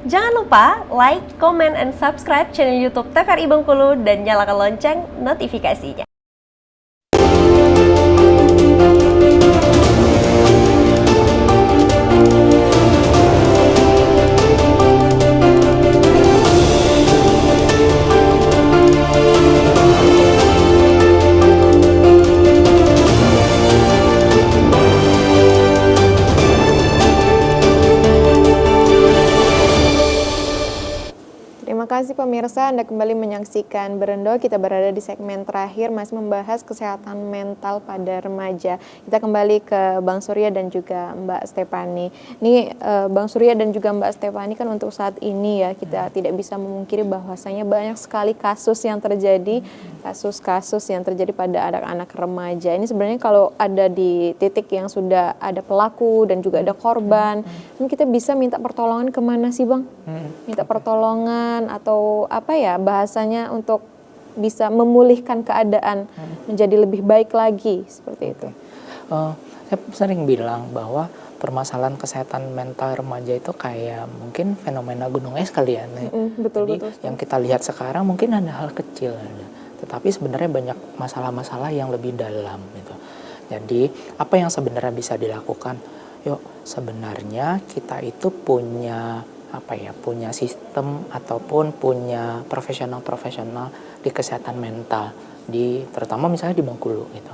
Jangan lupa like, comment, and subscribe channel YouTube TVRI Bengkulu dan nyalakan lonceng notifikasinya. Terima kasih pemirsa, Anda kembali menyaksikan Berendo. Kita berada di segmen terakhir masih membahas kesehatan mental pada remaja. Kita kembali ke Bang Surya dan juga Mbak Stefani. Ini Bang Surya dan juga Mbak Stefani kan untuk saat ini ya kita tidak bisa memungkiri bahwasanya banyak sekali kasus yang terjadi, kasus-kasus yang terjadi pada anak-anak remaja. Ini sebenarnya kalau ada di titik yang sudah ada pelaku dan juga ada korban, kan kita bisa minta pertolongan kemana sih Bang? Minta pertolongan atau apa ya bahasanya untuk bisa memulihkan keadaan menjadi lebih baik lagi seperti itu. Saya sering bilang bahwa permasalahan kesehatan mental remaja itu kayak mungkin fenomena gunung es kali ya. Betul. Yang kita lihat sekarang mungkin ada hal kecil, tetapi sebenarnya banyak masalah-masalah yang lebih dalam gitu. Jadi apa yang sebenarnya bisa dilakukan? Yuk, sebenarnya kita itu punya punya sistem ataupun punya profesional di kesehatan mental terutama misalnya di Bengkulu gitu.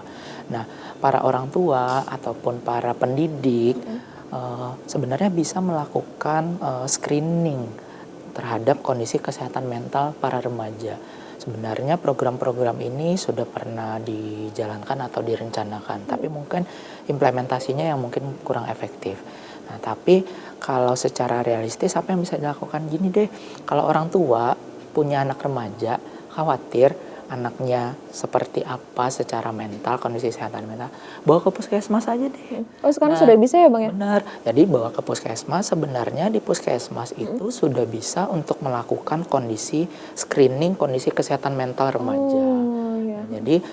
Nah, para orang tua ataupun para pendidik sebenarnya bisa melakukan screening terhadap kondisi kesehatan mental para remaja. Sebenarnya program-program ini sudah pernah dijalankan atau direncanakan, tapi mungkin implementasinya yang mungkin kurang efektif. Nah, tapi kalau secara realistis apa yang bisa dilakukan gini deh, kalau orang tua punya anak remaja, khawatir anaknya seperti apa secara mental, kondisi kesehatan mental, bawa ke puskesmas aja deh. Oh sekarang sudah bisa ya Bang ya? Benar, jadi bawa ke puskesmas, sebenarnya di puskesmas itu sudah bisa untuk melakukan kondisi screening, kondisi kesehatan mental remaja. Jadi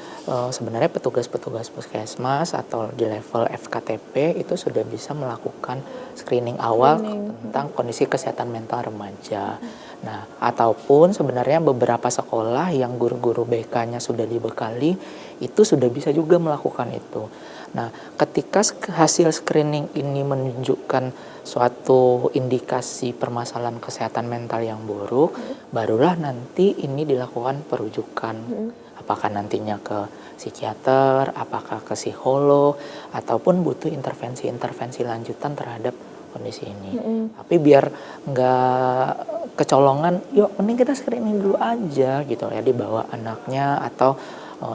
sebenarnya petugas-petugas puskesmas atau di level FKTP itu sudah bisa melakukan screening awal tentang kondisi kesehatan mental remaja. Nah, ataupun sebenarnya beberapa sekolah yang guru-guru BK-nya sudah dibekali itu sudah bisa juga melakukan itu. Nah, ketika hasil screening ini menunjukkan suatu indikasi permasalahan kesehatan mental yang buruk, barulah nanti ini dilakukan perujukan. Apakah nantinya ke psikiater, apakah ke psikolog, ataupun butuh intervensi-intervensi lanjutan terhadap kondisi ini. Tapi biar nggak kecolongan, yuk mending kita screening dulu aja gitu ya, dibawa anaknya atau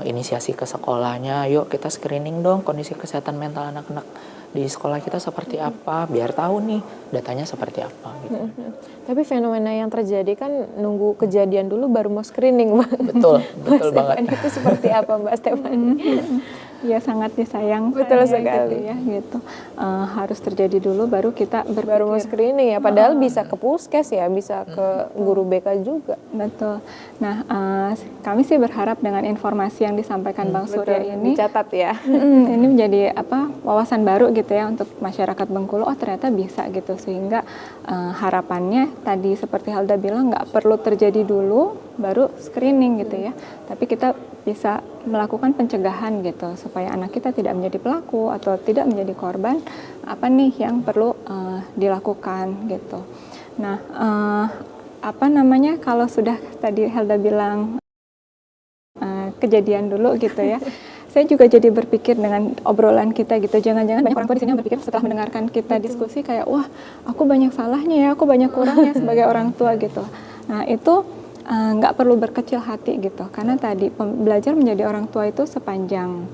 inisiasi ke sekolahnya, yuk kita screening dong kondisi kesehatan mental anak-anak di sekolah kita seperti apa, biar tahu nih datanya seperti apa gitu. Tapi fenomena yang terjadi kan nunggu kejadian dulu baru mau screening Bang. Betul banget. Itu seperti apa Mbak Stefani? Ya sangat disayangkan. Betul sekali. Gitu ya, gitu. Harus terjadi dulu baru kita baru mau screening ya, padahal bisa ke puskes ya, bisa ke guru BK juga. Betul. Nah, kami sih berharap dengan informasi yang disampaikan Bang Surya ini dicatat ya. Ini menjadi wawasan baru gitu ya untuk masyarakat Bengkulu. Oh ternyata bisa gitu, sehingga harapannya tadi seperti Helda bilang nggak perlu terjadi dulu baru screening gitu ya, tapi kita bisa melakukan pencegahan gitu supaya anak kita tidak menjadi pelaku atau tidak menjadi korban. Apa nih yang perlu dilakukan gitu. Nah, kalau sudah tadi Helda bilang kejadian dulu gitu ya. Saya juga jadi berpikir dengan obrolan kita gitu, jangan-jangan banyak orang tua di sini yang berpikir setelah mendengarkan kita diskusi kayak, wah aku banyak salahnya ya, aku banyak kurangnya sebagai orang tua gitu. Nah itu nggak perlu berkecil hati gitu, karena tadi belajar menjadi orang tua itu sepanjang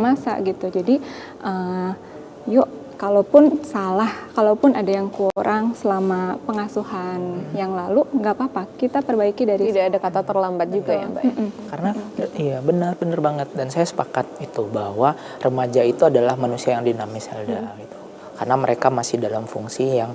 masa gitu. Jadi yuk kalaupun salah, kalaupun ada yang kurang selama pengasuhan yang lalu, nggak apa-apa, kita perbaiki dari tidak ada kata terlambat juga ya Mbak. Karena iya benar banget, dan saya sepakat itu bahwa remaja itu adalah manusia yang dinamis Helda gitu. Karena mereka masih dalam fungsi yang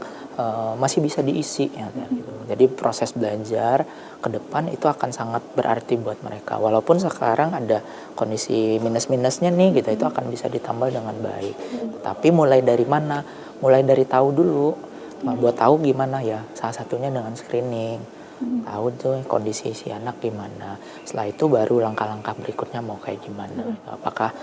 masih bisa diisi ya, gitu. Jadi proses belajar ke depan itu akan sangat berarti buat mereka. Walaupun sekarang ada kondisi minus-minusnya nih gitu, itu akan bisa ditambal dengan baik. Tapi mulai dari mana? Mulai dari tahu dulu Nah, buat tahu gimana ya, salah satunya dengan screening. Tahu tuh kondisi si anak gimana. Setelah itu baru langkah-langkah berikutnya mau kayak gimana. Apakah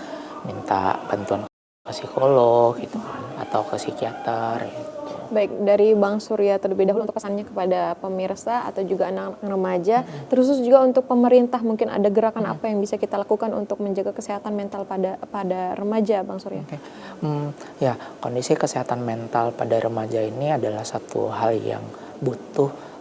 minta bantuan ke psikolog gitu kan, atau ke psikiater gitu. Baik, dari Bang Surya terlebih dahulu untuk pesannya kepada pemirsa atau juga anak-anak remaja, terus juga untuk pemerintah mungkin ada gerakan apa yang bisa kita lakukan untuk menjaga kesehatan mental pada remaja, Bang Surya? Oke. Ya, kondisi kesehatan mental pada remaja ini adalah satu hal yang butuh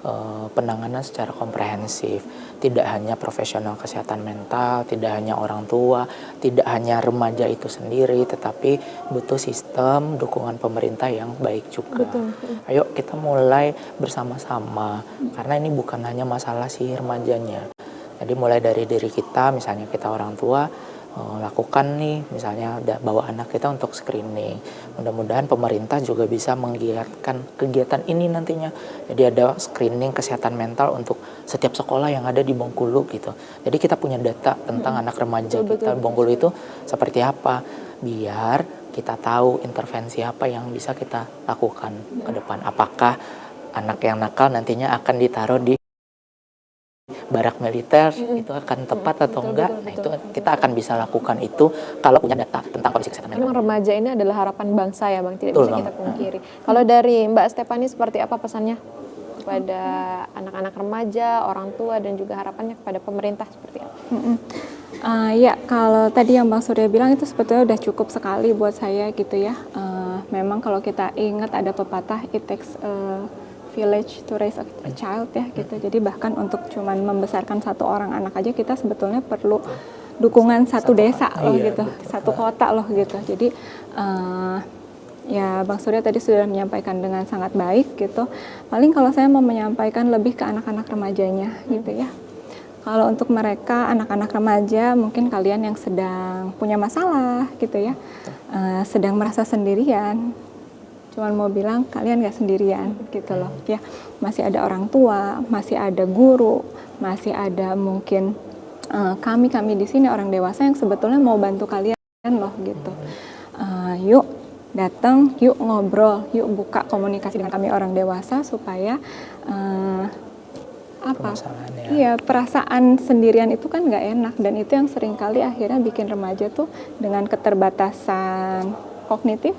penanganan secara komprehensif. Tidak hanya profesional kesehatan mental, tidak hanya orang tua, tidak hanya remaja itu sendiri, tetapi butuh sistem dukungan pemerintah yang baik juga. Betul. Ayo kita mulai bersama-sama, karena ini bukan hanya masalah si remajanya. Jadi mulai dari diri kita, misalnya kita orang tua, lakukan nih, misalnya bawa anak kita untuk screening. Mudah-mudahan pemerintah juga bisa menggiatkan kegiatan ini nantinya. Jadi ada screening kesehatan mental untuk setiap sekolah yang ada di Bengkulu gitu. Jadi kita punya data tentang anak remaja kita Bengkulu itu seperti apa, biar kita tahu intervensi apa yang bisa kita lakukan ke depan. Apakah anak yang nakal nantinya akan ditaruh di barak militer, itu akan tepat atau enggak. Nah, itu kita akan bisa lakukan itu kalau punya data tentang kondisi kesehatan mental. Memang remaja ini adalah harapan bangsa ya Bang, tidak Betul bisa kita banget. pungkiri. Kalau dari Mbak Stephanie seperti apa pesannya kepada anak-anak remaja, orang tua dan juga harapannya kepada pemerintah seperti apa? Ya, kalau tadi yang Bang Surya bilang itu sebetulnya udah cukup sekali buat saya gitu ya. Memang kalau kita ingat ada pepatah, it takes a village to raise a child ya gitu. Jadi bahkan untuk cuman membesarkan satu orang anak aja kita sebetulnya perlu dukungan satu desa loh iya, gitu, betul. satu kota loh gitu. Jadi ya Bang Surya tadi sudah menyampaikan dengan sangat baik gitu. Paling kalau saya mau menyampaikan lebih ke anak-anak remajanya gitu ya. Kalau untuk mereka anak-anak remaja mungkin kalian yang sedang punya masalah gitu ya, sedang merasa sendirian, cuman mau bilang kalian gak sendirian gitu loh ya. Masih ada orang tua, masih ada guru, masih ada mungkin kami di sini orang dewasa yang sebetulnya mau bantu kalian loh gitu. Yuk datang, yuk ngobrol, yuk buka komunikasi dengan kami orang dewasa supaya Permasalahannya. Iya, perasaan sendirian itu kan nggak enak, dan itu yang seringkali akhirnya bikin remaja tuh dengan keterbatasan kognitif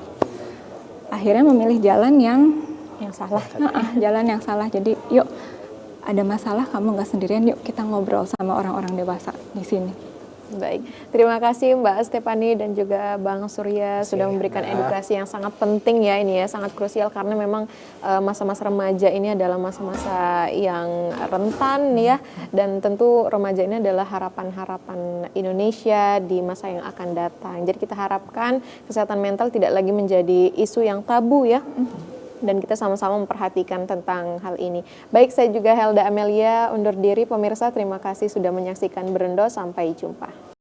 akhirnya memilih jalan yang salah. Jalan yang salah. Jadi yuk, ada masalah kamu nggak sendirian, yuk kita ngobrol sama orang-orang dewasa di sini. Baik, terima kasih Mbak Stephanie dan juga Bang Surya sudah memberikan edukasi yang sangat penting ya ini ya, sangat krusial karena memang masa-masa remaja ini adalah masa-masa yang rentan ya, dan tentu remaja ini adalah harapan-harapan Indonesia di masa yang akan datang. Jadi kita harapkan kesehatan mental tidak lagi menjadi isu yang tabu ya. Dan kita sama-sama memperhatikan tentang hal ini. Baik, saya juga Helda Amelia undur diri. Pemirsa, terima kasih sudah menyaksikan Berendo. Sampai jumpa.